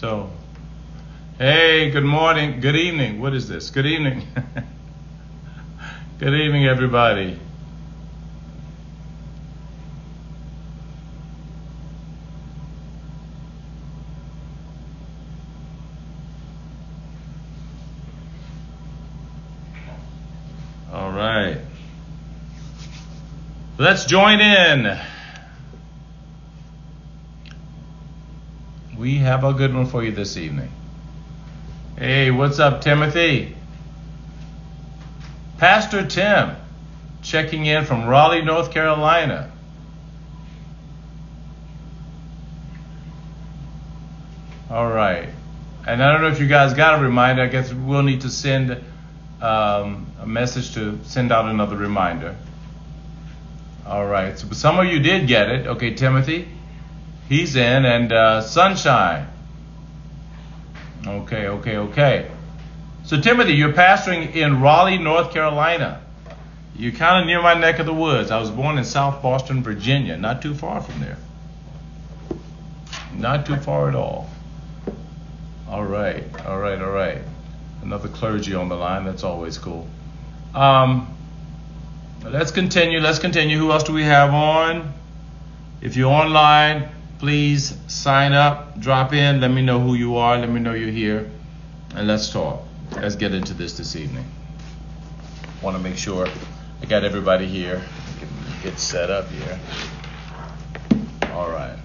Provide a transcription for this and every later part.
So, hey, good morning, good evening. What is this? Good evening. Good evening, everybody. All right. Let's join in. We have a good one for you this evening. Hey, what's up, Timothy? Pastor Tim, checking in from Raleigh, North Carolina. All right. And I don't know if you guys got a reminder. I guess we'll need to send a message to send out another reminder. All right. So some of you did get it. Okay, Timothy. He's in, and Sunshine. Okay. So Timothy, you're pastoring in Raleigh, North Carolina. You're kind of near my neck of the woods. I was born in South Boston, Virginia, not too far from there. Not too far at all. All right. Another clergy on the line. That's always cool. Let's continue. Who else do we have on? If you're online, please sign up, drop in, let me know who you are, let me know you're here, and let's talk. Let's get into this evening. Want to make sure I got everybody here. Get set up here. All right.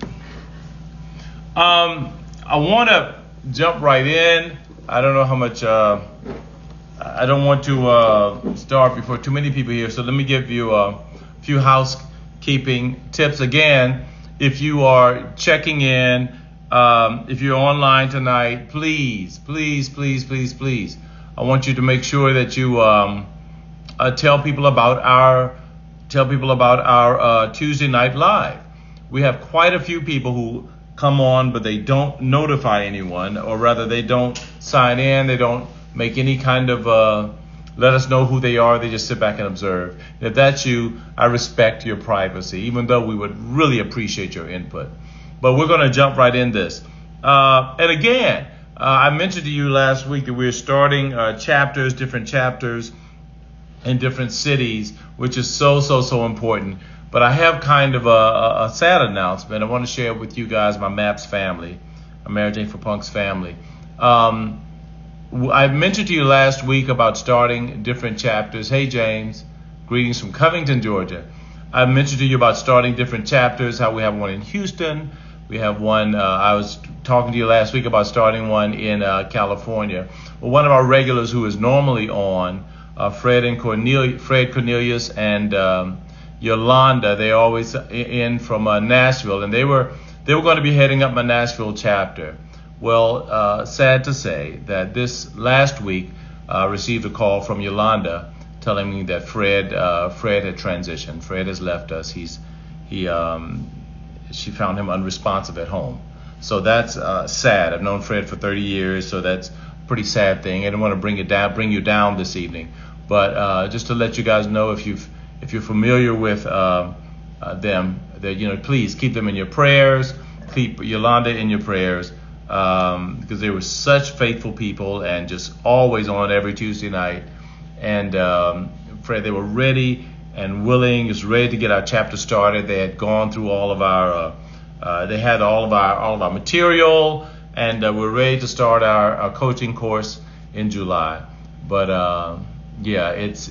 I want to jump right in. I don't know how much, I don't want to start before too many people here, so let me give you a few housekeeping tips. Again, if you are checking in, if you're online tonight, please, I want you to make sure that you tell people about our Tuesday night live. We have quite a few people who come on, but they don't notify anyone, or rather they don't sign in, they don't make any kind of let us know who they are. They just sit back and observe. And if that's you, I respect your privacy, even though we would really appreciate your input. But we're going to jump right in this. And again, I mentioned to you last week that we're starting different chapters in different cities, which is so important. But I have kind of a sad announcement. I want to share with you guys, my MAPS family, my Marriage Ain't for Punks family. I mentioned to you last week about starting different chapters. Hey, James. Greetings from Covington, Georgia. I mentioned to you about starting different chapters, how we have one in Houston. We have one, I was talking to you last week about starting one in California. Well, one of our regulars who is normally on, Fred Cornelius and Yolanda, they're always in from Nashville, and they were going to be heading up my Nashville chapter. Well, sad to say that this last week received a call from Yolanda telling me that Fred had transitioned. Fred has left us. She found him unresponsive at home. So that's sad. I've known Fred for 30 years, so that's a pretty sad thing. I didn't want to bring you down this evening, but just to let you guys know, if you're familiar with them, that please keep them in your prayers. Keep Yolanda in your prayers. Because they were such faithful people and just always on every Tuesday night. And Fred, they were ready and willing, just ready to get our chapter started. They had gone through all of our, they had all of our material, and we're ready to start our coaching course in July. But yeah, it's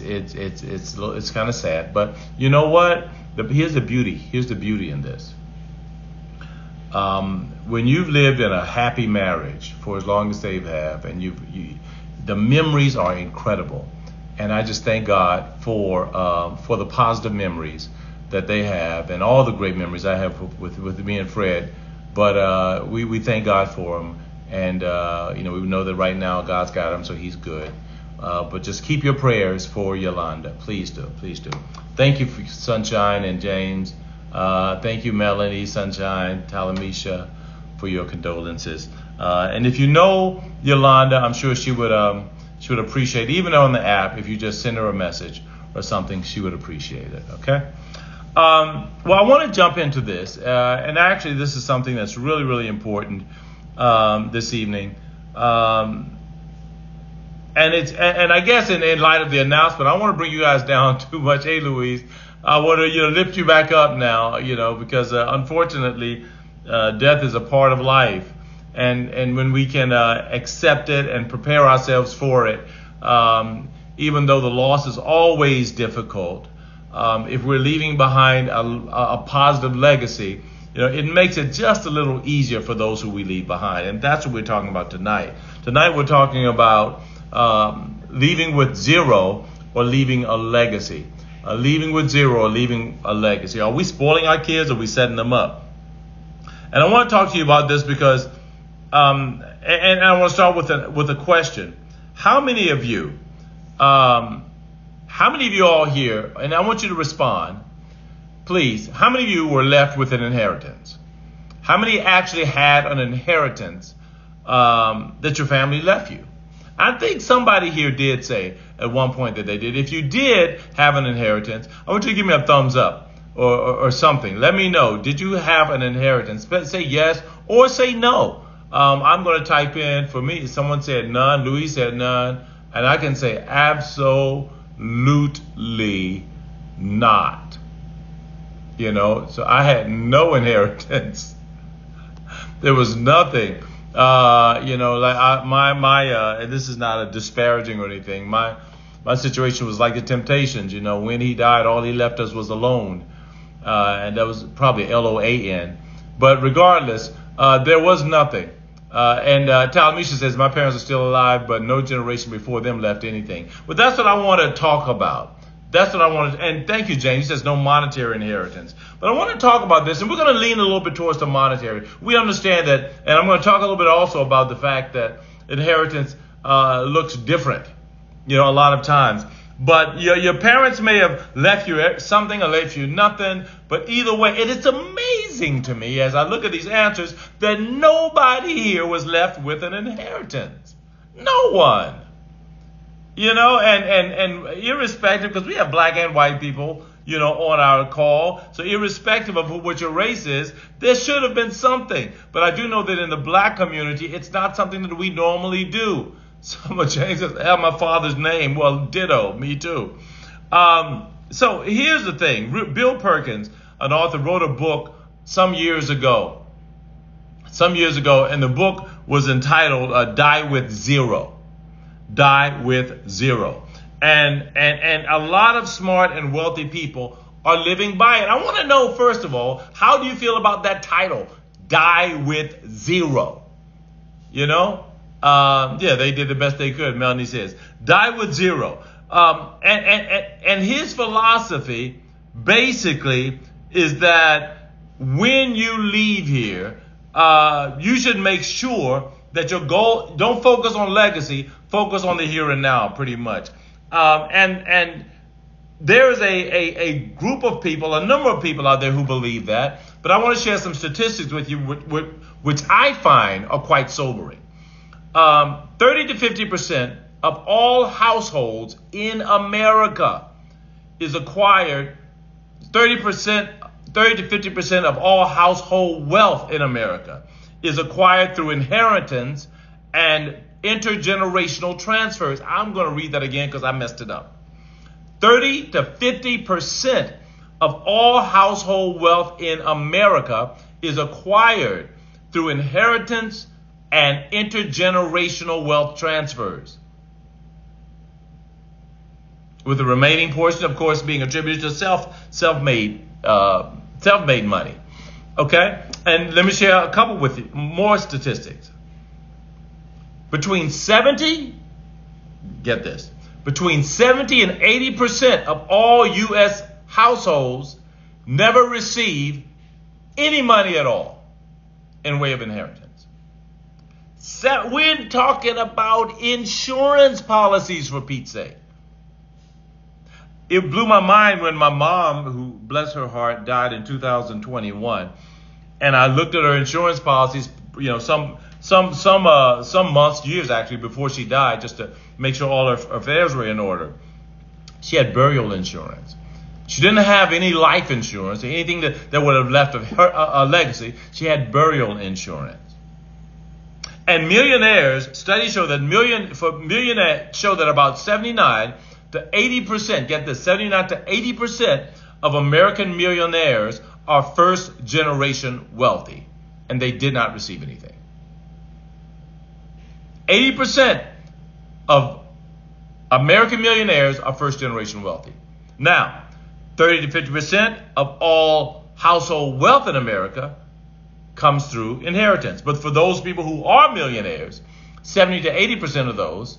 kind of sad. But you know what? Here's the beauty in this. When you've lived in a happy marriage for as long as they have, and the memories are incredible, and I just thank God for the positive memories that they have, and all the great memories I have with me and Fred. But we thank God for them, and we know that right now God's got him, so He's good. But just keep your prayers for Yolanda, please do. Thank you for Sunshine and James. Thank you, Melanie, Sunshine, Talamisha, for your condolences. And if you know Yolanda, I'm sure she would appreciate, even on the app, if you just send her a message or something, she would appreciate it. Okay. Well, I want to jump into this, and actually, this is something that's really, really important this evening. And I guess in light of the announcement, I don't want to bring you guys down too much. Hey, Louise, I want to lift you back up now, because unfortunately, death is a part of life, and when we can accept it and prepare ourselves for it, even though the loss is always difficult, if we're leaving behind a positive legacy, it makes it just a little easier for those who we leave behind, and that's what we're talking about tonight. Tonight we're talking about leaving with zero or leaving a legacy. Leaving with zero or leaving a legacy. Are we spoiling our kids or are we setting them up? And I want to talk to you about this because, and I want to start with a question. How many of you all here, and I want you to respond, please, how many of you were left with an inheritance? How many actually had an inheritance that your family left you? I think somebody here did say at one point that they did. If you did have an inheritance, I want you to give me a thumbs up or something. Let me know. Did you have an inheritance? Say yes or say no. I'm going to type in, for me, someone said none. Louis said none. And I can say absolutely not. So I had no inheritance. There was nothing. And this is not a disparaging or anything. My situation was like the Temptations. When he died, all he left us was alone, and that was probably LOAN. But regardless, there was nothing. And Talamisha says my parents are still alive, but no generation before them left anything. But that's what I want to talk about. That's what I wanted. And thank you, James. He says no monetary inheritance. But I want to talk about this, and we're going to lean a little bit towards the monetary. We understand that, and I'm going to talk a little bit also about the fact that inheritance looks different, a lot of times. But your parents may have left you something or left you nothing. But either way, it is amazing to me as I look at these answers that nobody here was left with an inheritance. No one. And irrespective, because we have black and white people, on our call. So irrespective of what your race is, there should have been something. But I do know that in the black community, it's not something that we normally do. Someone changed it, have my father's name. Well, ditto, me too. So here's the thing. Bill Perkins, an author, wrote a book some years ago, and the book was entitled Die with Zero. Die with zero. And a lot of smart and wealthy people are living by it. I want to know, first of all, how do you feel about that title? Die with zero. Yeah, they did the best they could, Melanie says. Die with zero. And his philosophy basically is that when you leave here, you should make sure that your goal, don't focus on legacy, focus on the here and now, pretty much. And there is a group of people, a number of people out there who believe that. But I want to share some statistics with you, which I find are quite sobering. 30 to 50% of all households in America is acquired. 30 to 50% of all household wealth in America is acquired through inheritance and intergenerational transfers. I'm going to read that again because I messed it up. 30 to 50% of all household wealth in America is acquired through inheritance and intergenerational wealth transfers, with the remaining portion, of course, being attributed to self-made money. Okay, and let me share a couple with you, more statistics. Between 70 and 80% of all U.S. households never receive any money at all in way of inheritance. So we're talking about insurance policies, for Pete's sake. It blew my mind when my mom, who, bless her heart, died in 2021, and I looked at her insurance policies, some months, years actually, before she died, just to make sure all her affairs were in order. She had burial insurance. She didn't have any life insurance, anything that would have left of her a legacy. She had burial insurance. And millionaires, studies show that millionaires show that about 79 to 80%, get this, 79 to 80% of American millionaires are first generation wealthy, and they did not receive anything. 80% of American millionaires are first generation wealthy. Now, 30 to 50% of all household wealth in America comes through inheritance. But for those people who are millionaires, 70 to 80% of those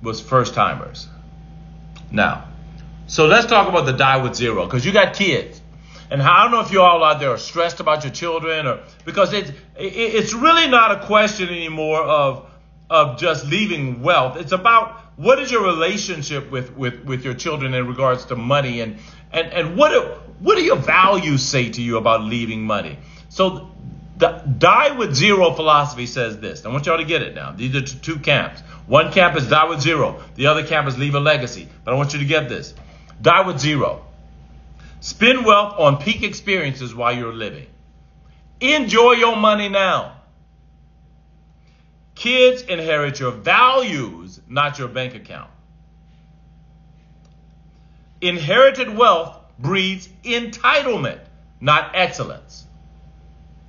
was first timers. Now, so let's talk about the die with zero, because you got kids. And I don't know if you all out there are stressed about your children, or because it's really not a question anymore of just leaving wealth. It's about what is your relationship with your children in regards to money, and what do your values say to you about leaving money? So the die with zero philosophy says this. I want y'all to get it now. These are two camps. One camp is die with zero. The other camp is leave a legacy. But I want you to get this. Die with zero. Spend wealth on peak experiences while you're living. Enjoy your money now. Kids inherit your values, not your bank account. Inherited wealth breeds entitlement, not excellence.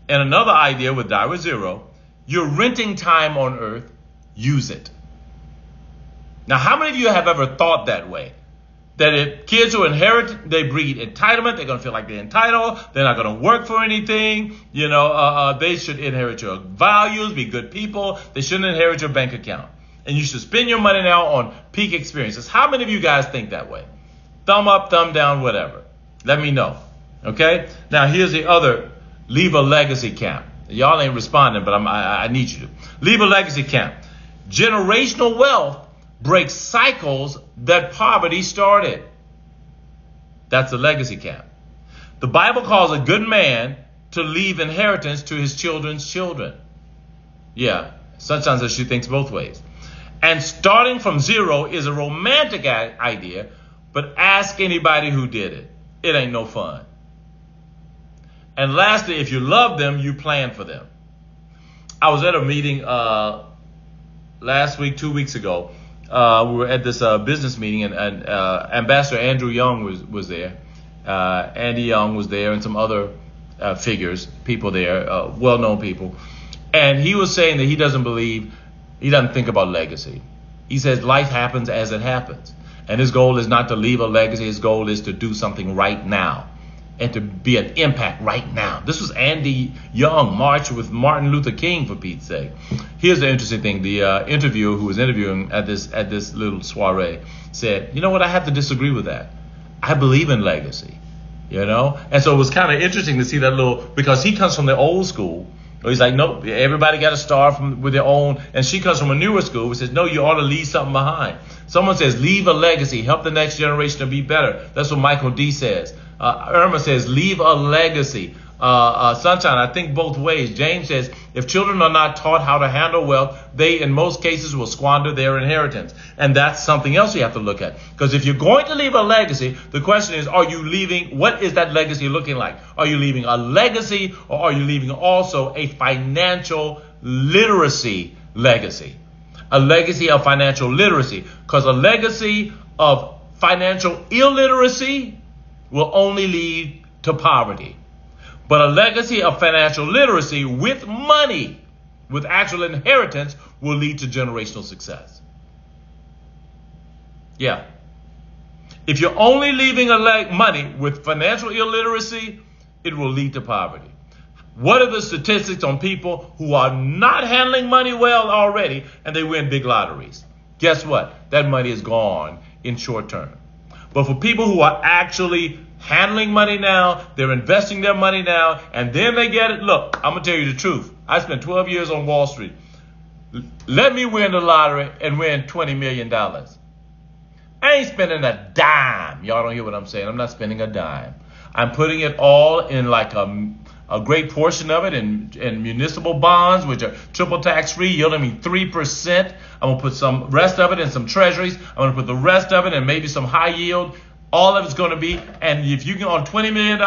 And another idea with die with zero, you're renting time on earth, use it. Now, how many of you have ever thought that way? That if kids who inherit, they breed entitlement, they're going to feel like they're entitled, they're not going to work for anything, they should inherit your values, be good people, they shouldn't inherit your bank account. And you should spend your money now on peak experiences. How many of you guys think that way? Thumb up, thumb down, whatever. Let me know. Okay? Now, here's the other leave a legacy camp. Y'all ain't responding, but I need you to. Leave a legacy camp. Generational wealth breaks cycles that poverty started. That's a legacy camp. The Bible calls a good man to leave inheritance to his children's children. Yeah, sometimes she thinks both ways. And starting from zero is a romantic idea, but ask anybody who did it. It ain't no fun. And lastly, if you love them, you plan for them. I was at a meeting last week, 2 weeks ago. We were at this business meeting, and Ambassador Andrew Young was there. Andy Young was there, and some other people there, well-known people. And he was saying that he doesn't think about legacy. He says life happens as it happens. And his goal is not to leave a legacy. His goal is to do something right now and to be an impact right now. This was Andy Young, March with Martin Luther King, for Pete's sake. Here's the interesting thing. The interviewer who was interviewing at this little soiree said, you know what, I have to disagree with that. I believe in legacy, And so it was kind of interesting to see that because he comes from the old school. He's like, nope, everybody got to start with their own. And she comes from a newer school who says, no, you ought to leave something behind. Someone says, leave a legacy, help the next generation to be better. That's what Michael D says. Irma says, leave a legacy. Sunshine, I think both ways. James says, if children are not taught how to handle wealth, they in most cases will squander their inheritance. And that's something else you have to look at. Because if you're going to leave a legacy, the question is, what is that legacy looking like? Are you leaving a legacy, or are you leaving also a financial literacy legacy? A legacy of financial literacy. Because a legacy of financial illiteracy will only lead to poverty. But a legacy of financial literacy with money, with actual inheritance, will lead to generational success. Yeah. If you're only leaving money with financial illiteracy, it will lead to poverty. What are the statistics on people who are not handling money well already and they win big lotteries? Guess what? That money is gone in short term. But for people who are actually handling money now, they're investing their money now, and then they get it. Look, I'm going to tell you the truth. I spent 12 years on Wall Street. Let me win the lottery and win $20 million. I ain't spending a dime. Y'all don't hear what I'm saying. I'm not spending a dime. I'm putting it all in like a great portion of it in municipal bonds, which are triple tax-free, yielding me 3%. I'm going to put some rest of it in some treasuries. I'm going to put the rest of it in maybe some high yield. all of it's going to be. And if you can, on $20 million,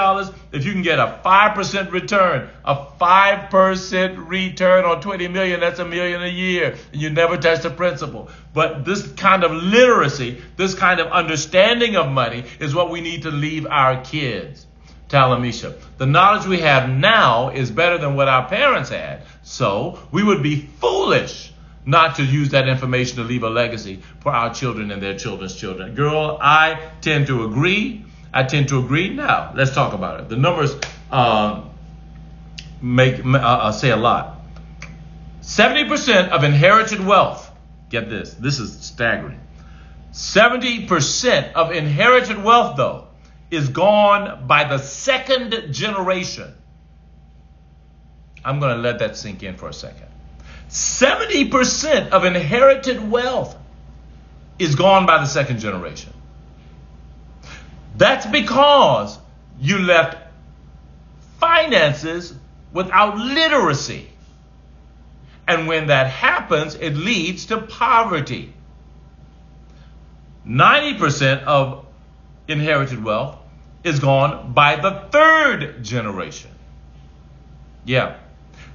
if you can get a 5% return, a 5% return on $20 million, that's $1 million a year. And you never touch the principal. But this kind of literacy, this kind of understanding of money is what we need to leave our kids. Talamisha, the knowledge we have now is better than what our parents had. So we would be foolish not to use that information to leave a legacy for our children and their children's children. Girl, I tend to agree. Now, let's talk about it. The numbers say a lot. 70% of inherited wealth, get this is staggering. 70% of inherited wealth, though, is gone by the second generation. I'm going to let that sink in for a second. 70% of inherited wealth is gone by the second generation. That's because you left finances without literacy. And when that happens, it leads to poverty. 90% of inherited wealth is gone by the third generation. Yeah.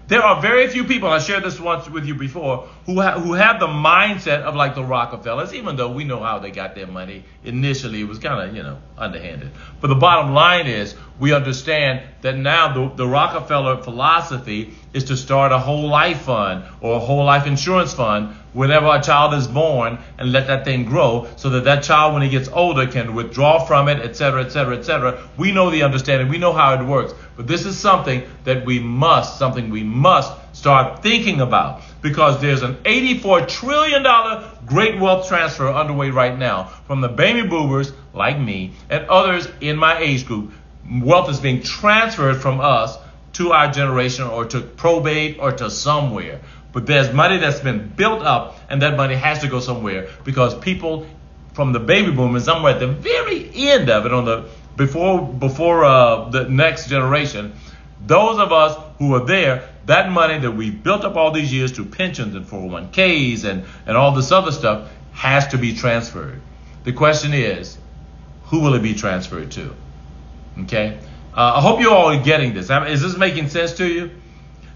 There are very few people, I shared this once with you before, who have the mindset of like the Rockefellers, even though we know how they got their money. Initially, it was kind of, underhanded. But the bottom line is we understand that now the Rockefeller philosophy is to start a whole life fund or a whole life insurance fund whenever a child is born and let that thing grow so that child, when he gets older, can withdraw from it, et cetera, et cetera, et cetera. We know the understanding. We know how it works. But this is something that we must start thinking about, because there's an $84 trillion great wealth transfer underway right now from the baby boomers like me and others in my age group. Wealth is being transferred from us to our generation or to probate or to somewhere. But there's money that's been built up, and that money has to go somewhere because people from the baby boomers, somewhere at the very end of it, on the before the next generation, those of us who are there, that money that we built up all these years through pensions and 401ks and all this other stuff has to be transferred. The question is, who will it be transferred to? Okay? I hope you all are getting this. Is this making sense to you?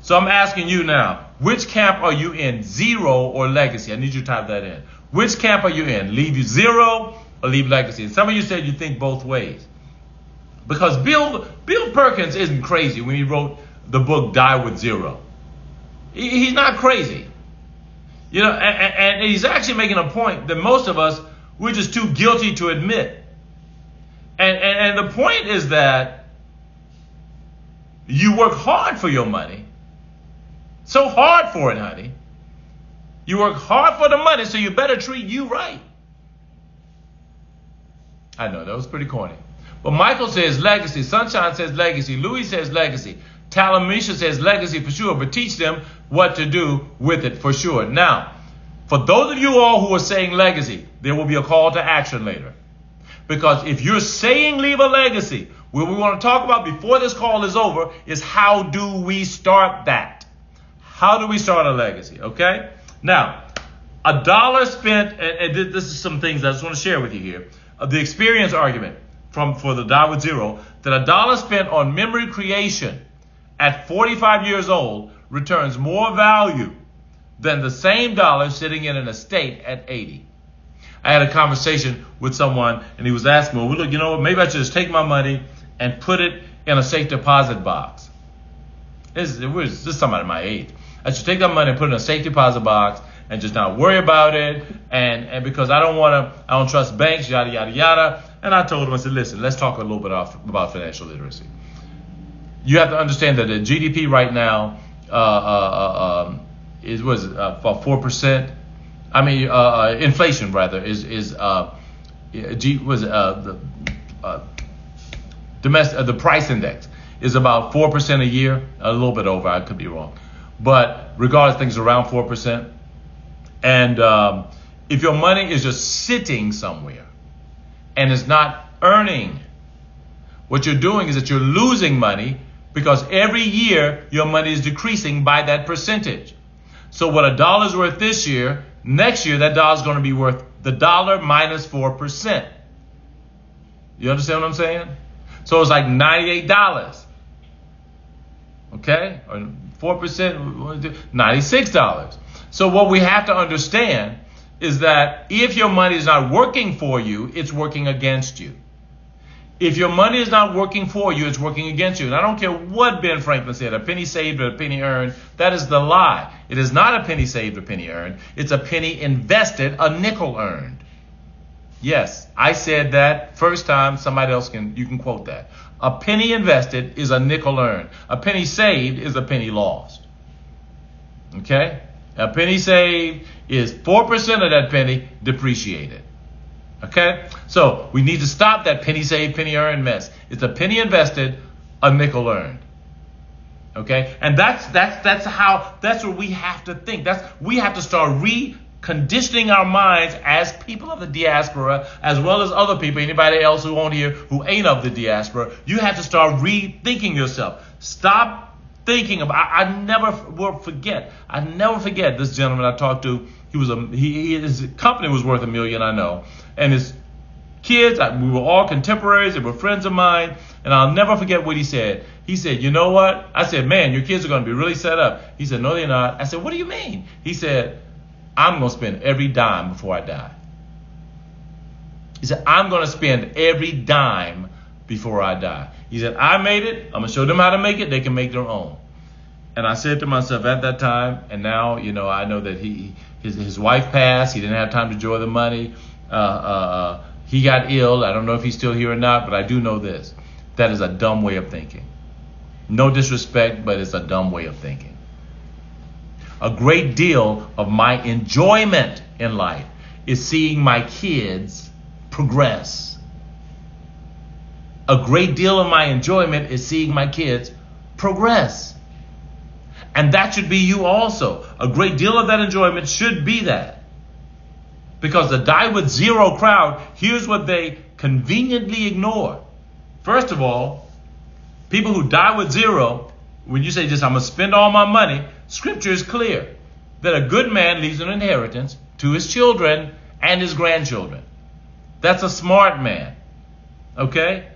So I'm asking you now, which camp are you in, zero or legacy? I need you to type that in. Which camp are you in? Leave zero or leave legacy? And some of you said you think both ways. Because Bill Perkins isn't crazy when he wrote the book Die with Zero. He's not crazy. And he's actually making a point that most of us, we're just too guilty to admit. And the point is that you work hard for your money. So hard for it, honey. You work hard for the money, so you better treat you right. I know, that was pretty corny. But Michael says legacy. Sunshine says legacy. Louis says legacy. Talamisha says legacy for sure, but teach them what to do with it for sure. Now, for those of you all who are saying legacy, there will be a call to action later. Because if you're saying leave a legacy, what we want to talk about before this call is over is how do we start that? How do we start a legacy? Okay? Now, $1 spent, and this is some things I just want to share with you here. The experience argument for the Die with Zero, that $1 spent on memory creation at 45 years old returns more value than the same dollar sitting in an estate at 80. I had a conversation with someone, and he was asking me, well, look, maybe I should just take my money and put it in a safe deposit box. This is somebody my age. I should take that money and put it in a safe deposit box and just not worry about it. And because I don't trust banks, yada, yada, yada. And I told him, I said, listen, let's talk a little bit about financial literacy. You have to understand that the GDP right now is about 4%. I mean, inflation rather the price index is about 4% a year, a little bit over. I could be wrong, but regardless, things around 4%. And if your money is just sitting somewhere and is not earning, what you're doing is that you're losing money because every year your money is decreasing by that percentage. So what $1 is worth this year, next year that dollar is going to be worth the dollar minus 4%. You understand what I'm saying? So it's like $98. Okay? Or 4%, $96. So what we have to understand is that if your money is not working for you, it's working against you. If your money is not working for you, it's working against you. And I don't care what Ben Franklin said, a penny saved or a penny earned, that is the lie. It is not a penny saved or penny earned. It's a penny invested, a nickel earned. Yes, I said that first time. Somebody else you can quote that. A penny invested is a nickel earned. A penny saved is a penny lost. Okay? A penny saved is 4% of that penny depreciated. Okay? So we need to stop that penny saved, penny earned mess. It's a penny invested, a nickel earned. Okay? And that's what we have to think. We have to start reconditioning our minds as people of the diaspora, as well as other people, anybody else who won't hear, who ain't of the diaspora. You have to start rethinking yourself. Stop thinking about. I never forget this gentleman I talked to. His company was worth $1 million, I know, and his kids, we were all contemporaries. They were friends of mine, and I'll never forget what he said. He said, "You know what?" I said, "Man, your kids are going to be really set up." He said, "No, they're not." I said, "What do you mean?" He said, "I'm going to spend every dime before I die." He said, "I'm going to spend every dime before I die." He said, "I made it. I'm going to show them how to make it. They can make their own." And I said to myself at that time, and now, I know that his wife passed. He didn't have time to enjoy the money. He got ill. I don't know if he's still here or not, but I do know this. That is a dumb way of thinking. No disrespect, but it's a dumb way of thinking. A great deal of my enjoyment in life is seeing my kids progress. A great deal of my enjoyment is seeing my kids progress. And that should be you also. A great deal of that enjoyment should be that. Because the die with zero crowd, here's what they conveniently ignore. First of all, people who die with zero, when you say just, I'm going to spend all my money, Scripture is clear that a good man leaves an inheritance to his children and his grandchildren. That's a smart man. Okay?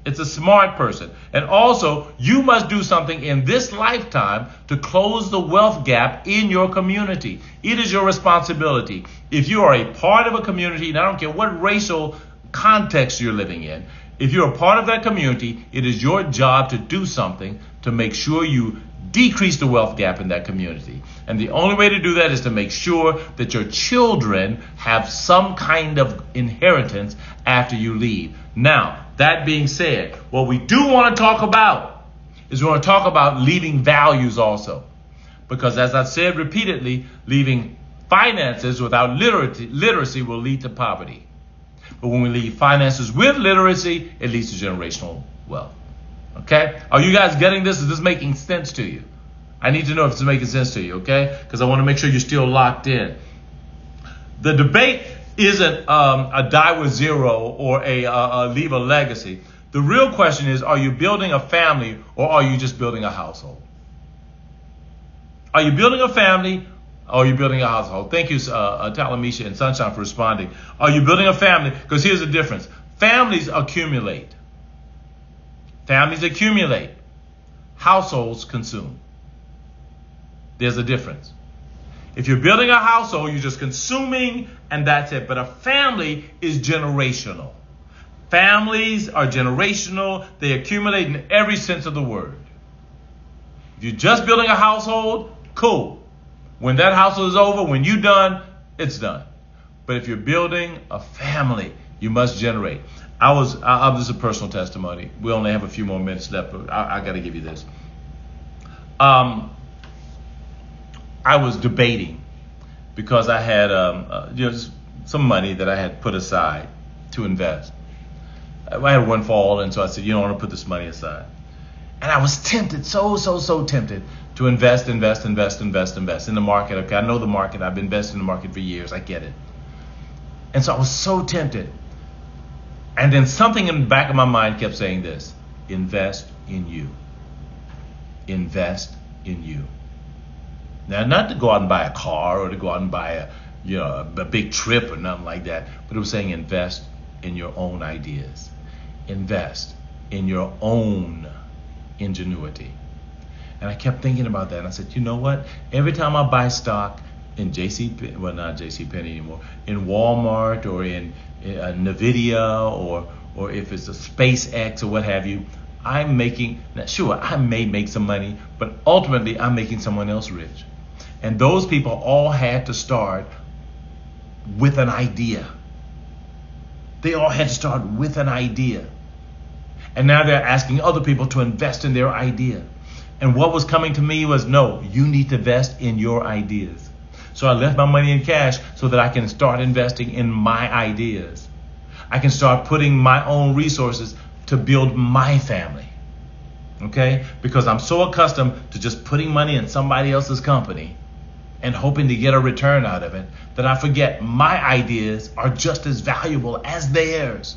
It's a smart person. And also, you must do something in this lifetime to close the wealth gap in your community. It is your responsibility. If you are a part of a community, and I don't care what racial context you're living in, if you're a part of that community, it is your job to do something to make sure you decrease the wealth gap in that community. And the only way to do that is to make sure that your children have some kind of inheritance after you leave. Now, that being said, what we do want to talk about is we want to talk about leaving values also. Because as I've said repeatedly, leaving finances without literacy will lead to poverty. But when we leave finances with literacy, it leads to generational wealth. Okay? Are you guys getting this? Is this making sense to you? I need to know if it's making sense to you, okay? Because I want to make sure you're still locked in. The debate isn't a die with zero or a leave a legacy. The real question is, are you building a family or are you just building a household? Are you building a family or are you building a household? Thank you, Talamisha and Sunshine, for responding. Are you building a family? Because here's the difference. Families accumulate. Families accumulate. Households consume. There's a difference. If you're building a household, you're just consuming and that's it. But a family is generational. Families are generational. They accumulate in every sense of the word. If you're just building a household, cool. When that household is over, when you're done, it's done. But if you're building a family, you must generate. This is a personal testimony. We only have a few more minutes left, but I got to give you this. I was debating because I had some money that I had put aside to invest. I had one fall, and so I said, I want to put this money aside. And I was tempted, so tempted to invest in the market. Okay, I know the market. I've been investing in the market for years. I get it. And so I was so tempted. And then something in the back of my mind kept saying this: invest in you. Invest in you. Now, not to go out and buy a car or to go out and buy a big trip or nothing like that, but it was saying invest in your own ideas. invest in your own ingenuity. And I kept thinking about that. And I said, you know what? Every time I buy stock in not JCPenney anymore, in Walmart or in NVIDIA or if it's a SpaceX or what have you, I'm making, sure, I may make some money, but ultimately I'm making someone else rich. And those people all had to start with an idea. They all had to start with an idea. And now they're asking other people to invest in their idea. And what was coming to me was, no, you need to invest in your ideas. So I left my money in cash so that I can start investing in my ideas. I can start putting my own resources to build my family. Okay? Because I'm so accustomed to just putting money in somebody else's company and hoping to get a return out of it that I forget my ideas are just as valuable as theirs.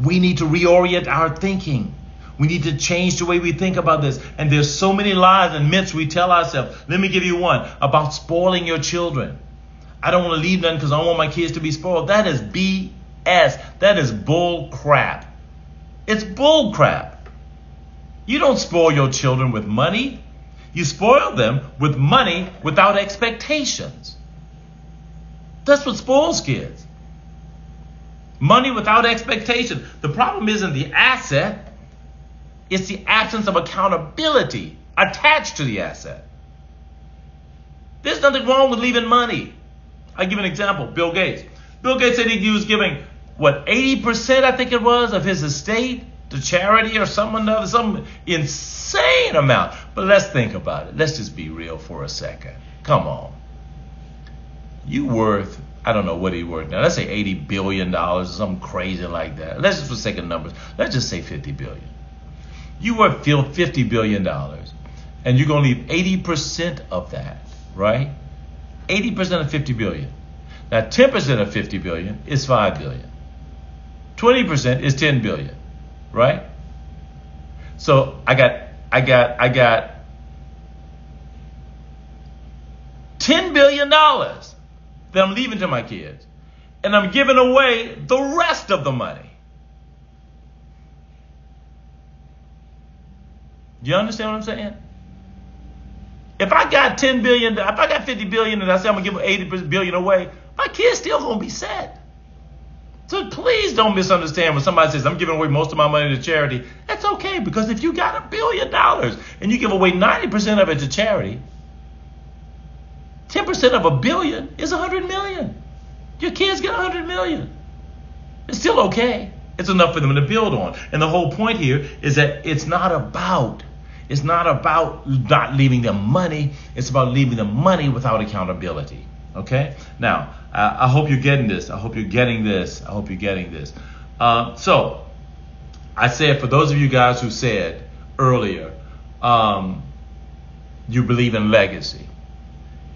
We need to reorient our thinking. We need to change the way we think about this. And there's so many lies and myths we tell ourselves. Let me give you one about spoiling your children. I don't want to leave them because I don't want my kids to be spoiled. That is BS. That is bull crap. It's bull crap. You don't spoil your children with money. You spoil them with money without expectations. That's what spoils kids. Money without expectation. The problem isn't the asset. It's the absence of accountability attached to the asset. There's nothing wrong with leaving money. I'll give an example. Bill Gates. Bill Gates said he was giving, 80% I think it was of his estate to charity or some insane amount. But let's think about it. Let's just be real for a second. Come on. You worth, I don't know what he's worth now. Let's say $80 billion or something crazy like that. Let's just for sake of numbers. Let's just say $50 billion. You worth $50 billion and you're going to leave 80% of that, right? 80% of 50 billion. Now 10% of 50 billion is 5 billion. 20% is 10 billion, right? So I got $10 billion that I'm leaving to my kids, and I'm giving away the rest of the money. You understand what I'm saying? If I got 10 billion, if I got 50 billion and I say I'm gonna give 80 billion away, my kid's still gonna be set. So please don't misunderstand when somebody says I'm giving away most of my money to charity. That's okay, because if you got $1 billion and you give away 90% of it to charity, 10% of $1 billion is 100 million. Your kids get 100 million. It's still okay. It's enough for them to build on. And the whole point here is that it's not about not leaving them money. It's about leaving them money without accountability. Okay? Now, I hope you're getting this. I hope you're getting this. I hope you're getting this. So, I said, for those of you guys who said earlier, you believe in legacy,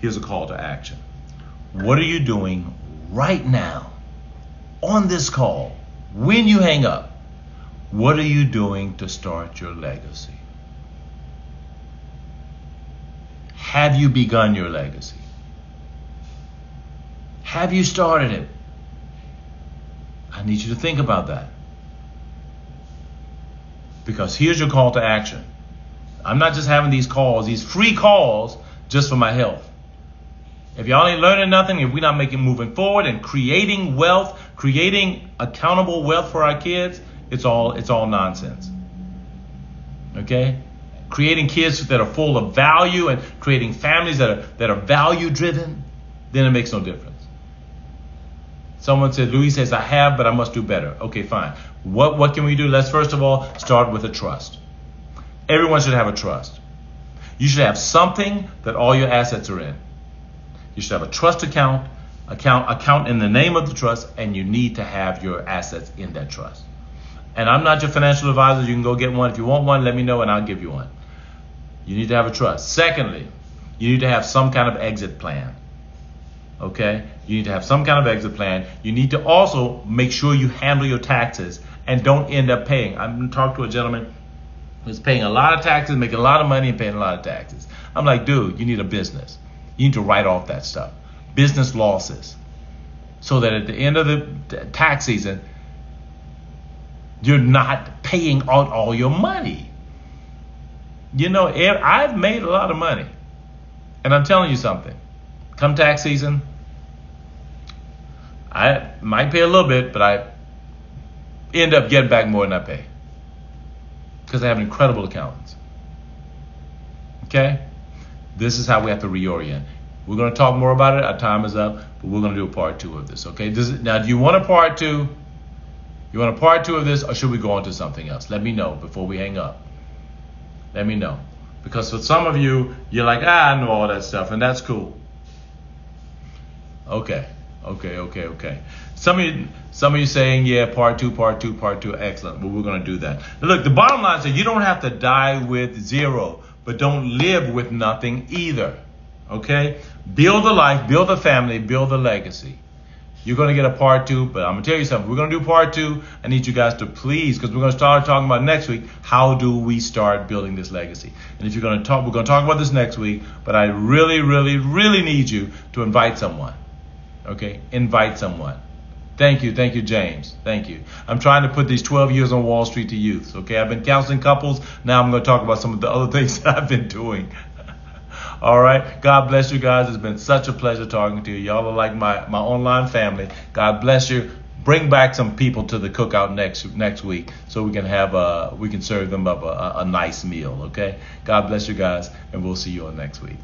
here's a call to action. What are you doing right now on this call? When you hang up, what are you doing to start your legacy? Have you begun your legacy? Have you started it? I need you to think about that. Because here's your call to action. I'm not just having these calls, these free calls, just for my health. If y'all ain't learning nothing, if we're not moving forward and creating wealth, creating accountable wealth for our kids, it's all nonsense. Okay? Creating kids that are full of value and creating families that are value driven, then it makes no difference. Someone said, Louis says, I have, but I must do better. Okay, fine. What can we do? Let's first of all start with a trust. Everyone should have a trust. You should have something that all your assets are in. You should have a trust account in the name of the trust, and you need to have your assets in that trust. And I'm not your financial advisor. You can go get one. If you want one, let me know and I'll give you one. You need to have a trust. Secondly, you need to have some kind of exit plan. Okay? You need to have some kind of exit plan. You need to also make sure you handle your taxes and don't end up paying. I'm talking to a gentleman who's paying a lot of taxes, making a lot of money and paying a lot of taxes. I'm like, dude, you need a business. You need to write off that stuff. Business losses. So that at the end of the tax season, You're not paying out all your money. You know, I've made a lot of money. And I'm telling you something. Come tax season, I might pay a little bit, but I end up getting back more than I pay. Because I have incredible accountants. Okay? This is how we have to reorient. We're going to talk more about it. Our time is up, but we're going to do a part 2 of this. Okay? Now, do you want a part 2? You want a part 2 of this, or should we go on to something else? Let me know before we hang up. Let me know. Because for some of you, you're like, I know all that stuff, and that's cool. Okay. Some of you saying, yeah, part two, excellent. Well, we're going to do that. Now, look, the bottom line is that you don't have to die with zero, but don't live with nothing either. Okay? Build a life, build a family, build a legacy. You're going to get a part 2, but I'm going to tell you something. We're going to do part 2. I need you guys to please, because we're going to start talking about next week, how do we start building this legacy? And if you're going to talk, we're going to talk about this next week, but I really, really, really need you to invite someone. Okay? Invite someone. Thank you, James. Thank you. I'm trying to put these 12 years on Wall Street to use. Okay? I've been counseling couples. Now I'm going to talk about some of the other things that I've been doing. All right. God bless you guys. It's been such a pleasure talking to you. Y'all are like my online family. God bless you. Bring back some people to the cookout next week so we can serve them up a nice meal. Okay. God bless you guys, and we'll see you all next week.